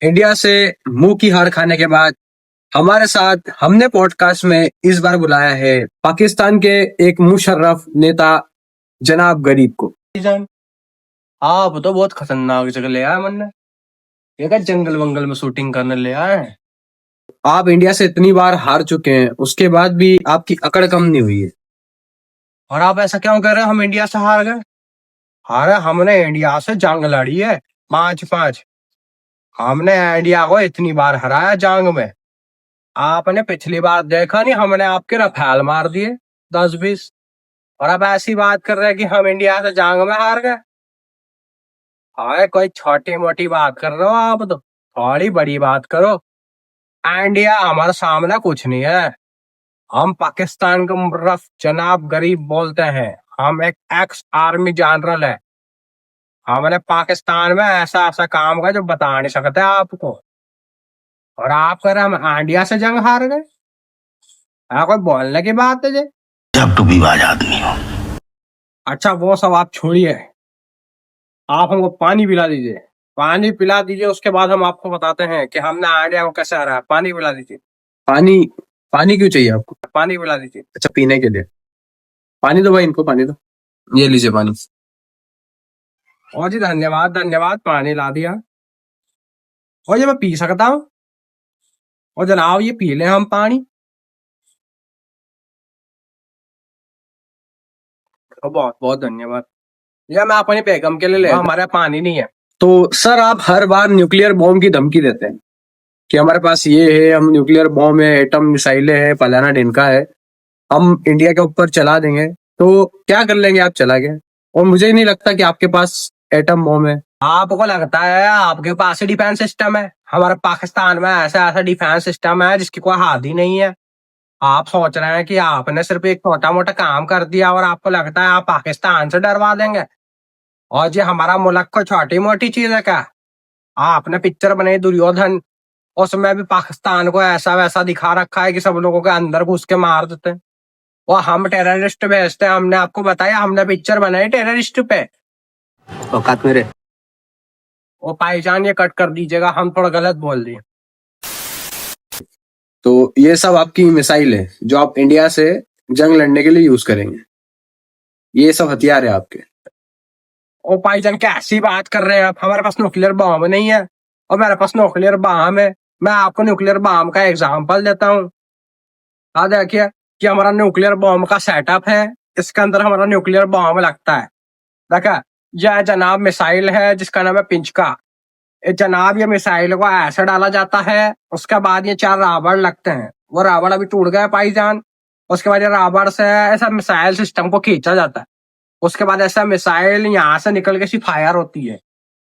India से मुंह की हार खाने के बाद हमारे साथ हमने पॉडकास्ट में इस बार बुलाया है पाकिस्तान के एक मुशर्रफ नेता जनाब गरीब को। जान, आप तो बहुत खतरनाक जगह ले आए मन, ये क्या जंगल वंगल में शूटिंग करने ले आए हैं? आप इंडिया से इतनी बार हार चुके हैं, उसके बाद भी आपकी अकड़ कम नहीं हुई है। और आप ऐसा क्यों कर रहे हैं? हम इंडिया से हार गए? हारे हमने इंडिया से जंग लड़ी है 5-5। हमने इंडिया को इतनी बार हराया जंग में। आपने पिछली बार देखा नहीं, हमने आपके रफाल मार दिए 10-20। और अब ऐसी बात कर रहे हैं कि हम इंडिया से जंग में हार गए। अरे कोई छोटी मोटी बात कर रहे हो आप, तो थोड़ी बड़ी बात करो। इंडिया हमारे सामने कुछ नहीं है। हम पाकिस्तान को मुर्रफ जनाब गरीब बोलते हैं। हम एक एक्स आर्मी जनरल है। हमने पाकिस्तान में ऐसा ऐसा काम का जो बता नहीं सकते आपको। और आप कह रहे हम इंडिया से जंग हार गए? कोई बोलने की बात है जी? जब टू विवाद आदमी हो। अच्छा वो सब आप छोड़िए, आप हमको पानी पिला दीजिए। पानी पिला दीजिए, उसके बाद हम आपको बताते हैं कि हमने इंडिया को कैसे हराया। पानी पिला दीजिए। पानी? पानी क्यों चाहिए आपको? पानी पिला दीजिए। अच्छा, पीने के लिए पानी दो भाई, इनको पानी दो। ये लीजिए पानी। और जी धन्यवाद धन्यवाद, पानी ला दिया। और ये मैं पी सकता हूँ? और जनाब ये पी लें हम पानी? तो बहुत बहुत धन्यवाद। ये मैं अपने बेगम के लिए ले, हमारे पानी नहीं है। तो सर आप हर बार न्यूक्लियर बॉम्ब की धमकी देते हैं कि हमारे पास ये है, हम न्यूक्लियर बॉम्ब है, एटम मिसाइलें है, फलाना ढिमका है, हम इंडिया के ऊपर चला देंगे। तो क्या कर लेंगे आप चला के? और मुझे ही नहीं लगता कि आपके पास एटम बॉम्ब है। आपको लगता है आपके पास डिफेंस सिस्टम है? हमारे पाकिस्तान में ऐसा ऐसा डिफेंस सिस्टम है जिसकी कोई हाथ ही नहीं है। आप सोच रहे हैं कि आपने सिर्फ एक छोटा मोटा काम कर दिया और आपको लगता है आप पाकिस्तान से डरवा देंगे? और जी हमारा मुल्क को छोटी मोटी चीज है क्या? आपने पिक्चर बनाई दुर्योधन, उसमें भी पाकिस्तान को ऐसा वैसा दिखा रखा है कि सब लोगों के अंदर घुस के मार देते हैं। वो हम टेररिस्ट भेजते हैं, हमने आपको बताया, हमने पिक्चर बनाई टेररिस्ट पे। औकात मेरे। वो भाईजान ये कट कर दीजिएगा, हम थोड़ा गलत बोल दिए। तो ये सब आपकी मिसाइल है जो आप इंडिया से जंग लड़ने के लिए यूज करेंगे? ये सब हथियार है आपके? ओ भाईजान कैसी बात कर रहे हैं आप? हमारे पास न्यूक्लियर बॉम्ब नहीं है और मेरे पास न्यूक्लियर बम है। मैं आपको न्यूक्लियर बम का एग्जांपल देता हूँ। हाँ देखिए कि हमारा न्यूक्लियर बॉम्ब का सेटअप है, इसके अंदर हमारा न्यूक्लियर बॉम्ब लगता है। देखा, यह जनाब मिसाइल है जिसका नाम है पिंचका। जनाब ये मिसाइल को ऐसे डाला जाता है, उसके बाद ये 4 रावण लगते हैं। वो रावण अभी टूट गए भाईजान। उसके बाद ये रावण से ऐसा मिसाइल सिस्टम को खींचा जाता है। उसके बाद ऐसा मिसाइल यहाँ से निकल के सी फायर होती है,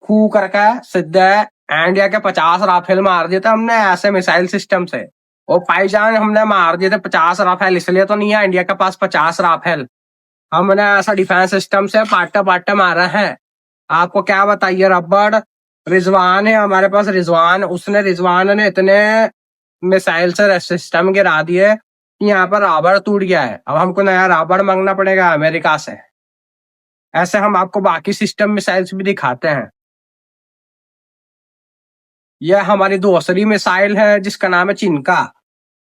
खू करके सीधे इंडिया के 50 राफेल मार दिए थे हमने ऐसे मिसाइल सिस्टम से। वो भाईजान हमने मार दिए थे 50 राफेल, इसलिए तो नहीं है इंडिया के पास 50 राफेल। हमने ऐसा डिफेंस सिस्टम से पाटे पाटे मारा है। आपको क्या बताइए, रबड़ रिजवान है हमारे पास। रिजवान ने इतने मिसाइल से सिस्टम गिरा दिए कि यहाँ पर रावण टूट गया है। अब हमको नया रावण मांगना पड़ेगा अमेरिका से। ऐसे हम आपको बाकी सिस्टम मिसाइल्स भी दिखाते हैं। यह हमारी दूसरी मिसाइल है जिसका नाम है चिनका।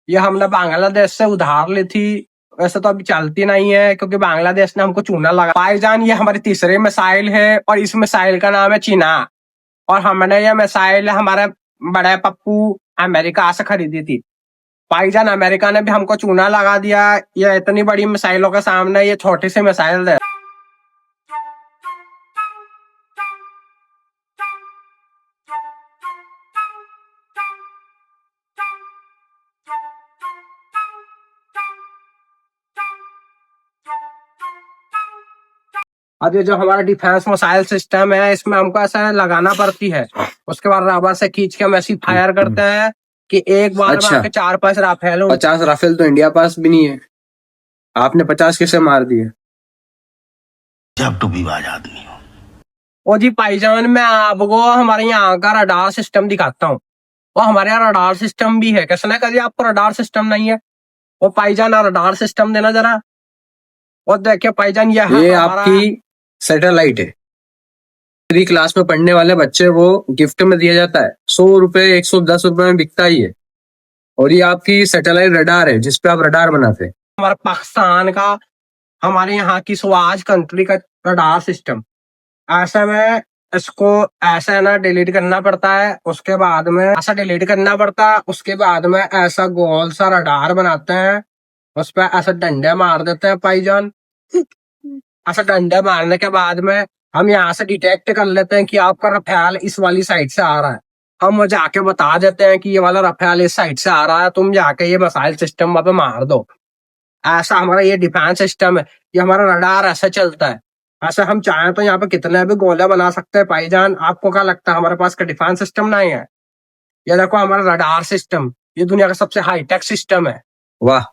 यह हमने बांग्लादेश से उधार ली थी। वैसे तो अभी चलती नहीं है क्योंकि बांग्लादेश ने हमको चूना लगा। भाईजान ये हमारी तीसरी मिसाइल है और इस मिसाइल का नाम है चीना। और हमने ये मिसाइल हमारे बड़े पप्पू अमेरिका से खरीदी थी। भाईजान अमेरिका ने भी हमको चूना लगा दिया। ये इतनी बड़ी मिसाइलों के सामने ये छोटी सी मिसाइल है। अब ये जो हमारा डिफेंस मिसाइल सिस्टम है, इसमें हमको ऐसा लगाना पड़ती है। उसके बाद रबर से खींच के हम ऐसी फायर करते हैं कि एक बार में आपके 4-5 राफेल। 50 राफेल तो इंडिया पास भी नहीं है, आपने 50 कैसे मार दिए? जब टू विवाद आदमी हो। ओ जी भाईजान, मैं आपको हमारे यहाँ का रडार सिस्टम दिखाता हूँ। वो हमारे यहाँ रडार सिस्टम भी है। किसने कहा आपको रडार सिस्टम नहीं है? वो भाईजान रडार सिस्टम देना जरा। और देखिए भाईजान ये आपकी सैटेलाइट है। 3 क्लास में पढ़ने वाले बच्चे को गिफ्ट में दिया जाता है। 100 रुपए 110 रुपए में बिकता ही है। और ये आपकी सैटेलाइट रडार है जिसपे आप रडार बनाते हैं। हमारा पाकिस्तान का, हमारे यहाँ की स्वाज कंट्री का रडार सिस्टम, ऐसा में इसको ऐसा ना डिलीट करना पड़ता है, उसके बाद में ऐसा डिलीट करना पड़ता है, उसके बाद में ऐसा गोल सा रडार बनाते हैं, उस पर ऐसा डंडे मार देते हैं भाईजान। ऐसा डंडे मारने के बाद में हम यहाँ से डिटेक्ट कर लेते हैं कि आपका रफेल इस वाली साइड से आ रहा है। हम जाके बता देते हैं कि ये वाला रफेल इस साइड से आ रहा है, तुम जाके ये मिसाइल सिस्टम वहां पे मार दो। ऐसा हमारा ये डिफेंस सिस्टम है, ये हमारा रडार ऐसा चलता है। ऐसा हम चाहें तो यहाँ पे कितने भी गोले बना सकते हैं भाईजान। आपको क्या लगता है हमारे पास का डिफेंस सिस्टम नहीं है? ये देखो हमारा रडार सिस्टम, ये दुनिया का सबसे हाईटेक सिस्टम है। वाह,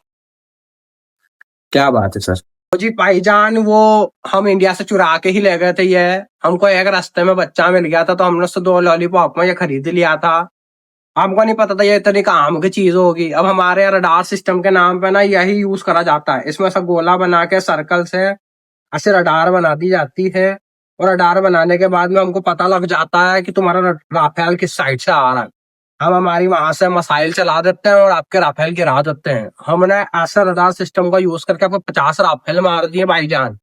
क्या बात है सर। तो जी भाईजान, वो हम इंडिया से चुरा के ही ले गए थे। ये हमको एक रास्ते में बच्चा मिल गया था, तो हमने उससे 2 लॉलीपॉप में ये खरीद लिया था। हमको नहीं पता था ये इतनी काम की चीज होगी। अब हमारे रडार सिस्टम के नाम पे ना यही यूज करा जाता है। इसमें ऐसा गोला बना के सर्कल से ऐसे रडार बना दी जाती है, और रडार बनाने के बाद में हमको पता लग जाता है कि तुम्हारा राफेल किस साइड से आ रहा है। हम हमारी वहां से मिसाइल चला देते हैं और आपके राफेल गिरा देते हैं। हमने ऐसा रडार सिस्टम का यूज करके आपको 50 राफेल मार दिए भाईजान।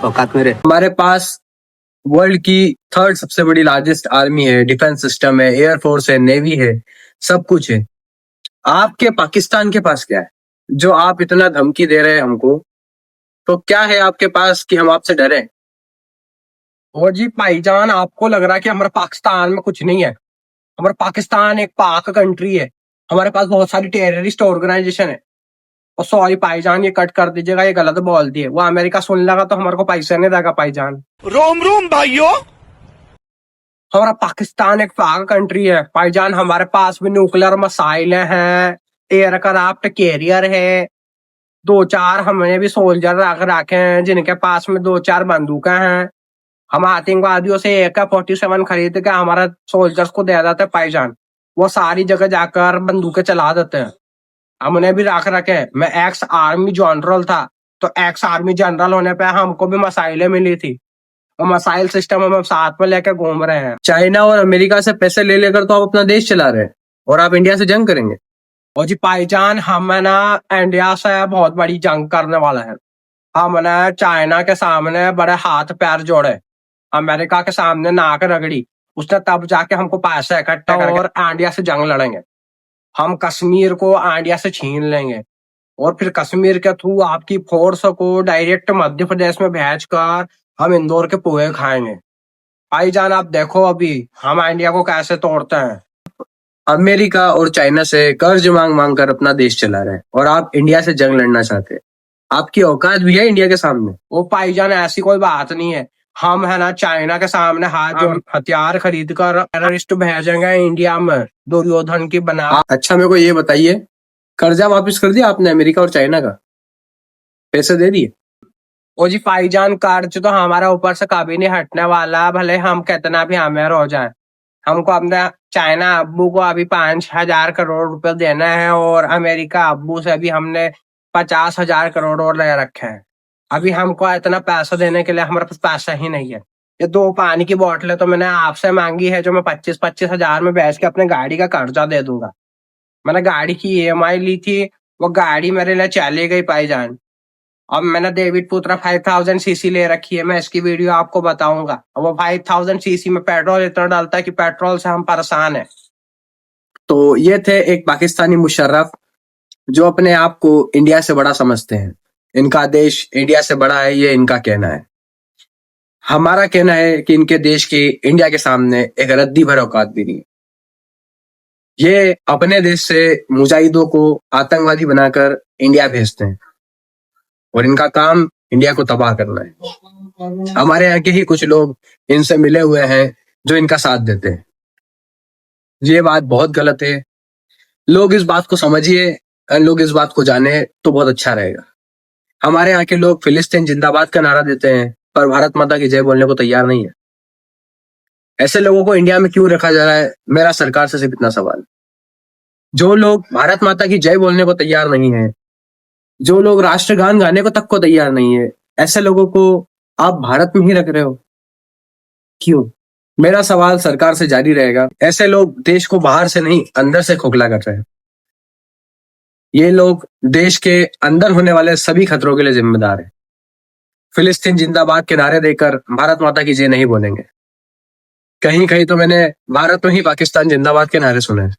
औकात मेरे। हमारे पास वर्ल्ड की 3rd सबसे बड़ी लार्जेस्ट आर्मी है, डिफेंस सिस्टम है, एयरफोर्स है, नेवी है, सब कुछ है। आपके पाकिस्तान के पास क्या है जो आप इतना धमकी दे रहे हैं हमको? तो क्या है आपके पास कि हम आपसे डरे? और जी भाईजान, आपको लग रहा है कि हमारे पाकिस्तान में कुछ नहीं है। हमारा पाकिस्तान एक पाक कंट्री है। हमारे पास बहुत सारी टेररिस्ट ऑर्गेनाइजेशन है। और सॉरी भाईजान, ये कट कर दीजिएगा, ये गलत बोल दिए। वो अमेरिका सुन लगा तो हमारे को पैसे नहीं देगा भाईजान। रोम रोम भाइयों। हमारा पाकिस्तान एक पाक कंट्री है भाईजान। हमारे पास भी न्यूक्लियर मिसाइल हैं, एयरक्राफ्ट कैरियर है, 2-4 हमने भी सोल्जर रख रखे हैं जिनके पास में 2-4 बंदूकें हैं। हम आतंकवादियों से AK-47 खरीद के हमारा सोल्जर्स को दे देते हैं भाईजान। वो सारी जगह जाकर बंदूकें चला देते हैं। हमने भी रख रखे हैं। मैं एक्स आर्मी जनरल था, तो एक्स आर्मी जनरल होने पे हमको भी मिसाइलें मिली थी। और मिसाइल सिस्टम हम साथ में लेकर घूम रहे हैं। चाइना और अमेरिका से पैसे ले लेकर तो आप अपना देश चला रहे हैं, और आप इंडिया से जंग करेंगे। और जी भाईजान, हम ना इंडिया से बहुत बड़ी जंग करने वाला है। हमने चाइना के सामने बड़े हाथ पैर जोड़े, अमेरिका के सामने नाक रगड़ी, उसने तब जाके हमको पैसे इकट्ठा और इंडिया से जंग लड़ेंगे। हम कश्मीर को इंडिया से छीन लेंगे, और फिर कश्मीर के थ्रू आपकी फोर्स को डायरेक्ट मध्य प्रदेश में भेजकर हम इंदौर के पोहे खाएंगे। भाईजान आप देखो अभी हम इंडिया को कैसे तोड़ते हैं। अमेरिका और चाइना से कर्ज मांग मांग कर अपना देश चला रहे हैं, और आप इंडिया से जंग लड़ना चाहते हैं। आपकी औकात भी है इंडिया के सामने? वो भाईजान ऐसी कोई बात नहीं है। हम है ना चाइना के सामने हाथ जोड़ हथियार खरीद कर टेररिस्ट भेजेंगे इंडिया में, दुर्योधन की बना। अच्छा मेरे को ये बताइए, कर्जा वापस कर दिया आपने अमेरिका और चाइना का? पैसे दे दिए? ओ जी भाईजान, कर्ज तो हमारा ऊपर से कभी नहीं हटने वाला, भले हम कितना भी अमीर हो जाए। हमको अपने चाइना अब्बू को अभी 5,000 करोड़ रुपए देना है, और अमेरिका अब्बू से भी हमने 50,000 करोड़ और ले रखे हैं। अभी हमको इतना पैसा देने के लिए हमारे पास पैसा ही नहीं है। ये 2 पानी की बोतलें तो मैंने आपसे मांगी है, जो मैं 25-25 हजार में बेच के अपने गाड़ी का कर्जा दे दूंगा। मैंने गाड़ी की EMI ली थी, वो गाड़ी मेरे लिए चली गई भाईजान। अब मैंने डेविड पुत्रा 5000 सीसी ले रखी है, मैं इसकी वीडियो आपको बताऊंगा। अब वो 5000 सीसी में पेट्रोल इतना डालता है कि पेट्रोल से हम परेशान है। तो ये थे एक पाकिस्तानी मुशर्रफ जो अपने आप को इंडिया से बड़ा समझते हैं। इनका देश इंडिया से बड़ा है, ये इनका कहना है। हमारा कहना है कि इनके देश की इंडिया के सामने एक रद्दी भर औकात भी नहीं है। ये अपने देश से मुजाहिदों को आतंकवादी बनाकर इंडिया भेजते हैं, और इनका काम इंडिया को तबाह करना है। हमारे यहाँ के ही कुछ लोग इनसे मिले हुए हैं जो इनका साथ देते हैं। ये बात बहुत गलत है। लोग इस बात को समझिए, लोग इस बात को जाने तो बहुत अच्छा रहेगा। हमारे यहाँ के लोग फिलिस्तीन जिंदाबाद का नारा देते हैं, पर भारत माता की जय बोलने को तैयार नहीं है। ऐसे लोगों को इंडिया में क्यों रखा जा रहा है, मेरा सरकार से सिर्फ इतना सवाल है। जो लोग भारत माता की जय बोलने को तैयार नहीं है, जो लोग राष्ट्रगान गाने को तक को तैयार नहीं है, ऐसे लोगों को आप भारत में ही रख रहे हो। क्यों? मेरा सवाल सरकार से जारी रहेगा। ऐसे लोग देश को बाहर से नहीं अंदर से खोखला कर रहे हैं। ये लोग देश के अंदर होने वाले सभी खतरों के लिए जिम्मेदार हैं। फिलिस्तीन जिंदाबाद के नारे देकर भारत माता की जय नहीं बोलेंगे। कहीं कहीं तो मैंने भारत में ही पाकिस्तान जिंदाबाद के नारे सुने हैं।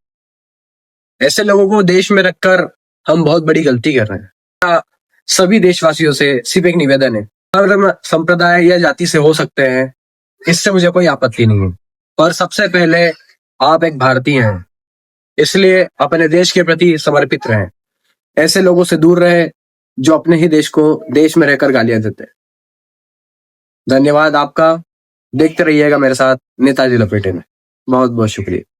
ऐसे लोगों को देश में रखकर हम बहुत बड़ी गलती कर रहे हैं। मेरा सभी देशवासियों से सिर्फ एक निवेदन है, धर्म, संप्रदाय या जाति से हो सकते हैं, इससे मुझे कोई आपत्ति नहीं है, पर सबसे पहले आप एक भारतीय हैं, इसलिए अपने देश के प्रति समर्पित रहें। ऐसे लोगों से दूर रहे जो अपने ही देश को देश में रहकर गालियां देते हैं। धन्यवाद आपका। देखते रहिएगा मेरे साथ नेताजी लपेटे में। बहुत बहुत शुक्रिया।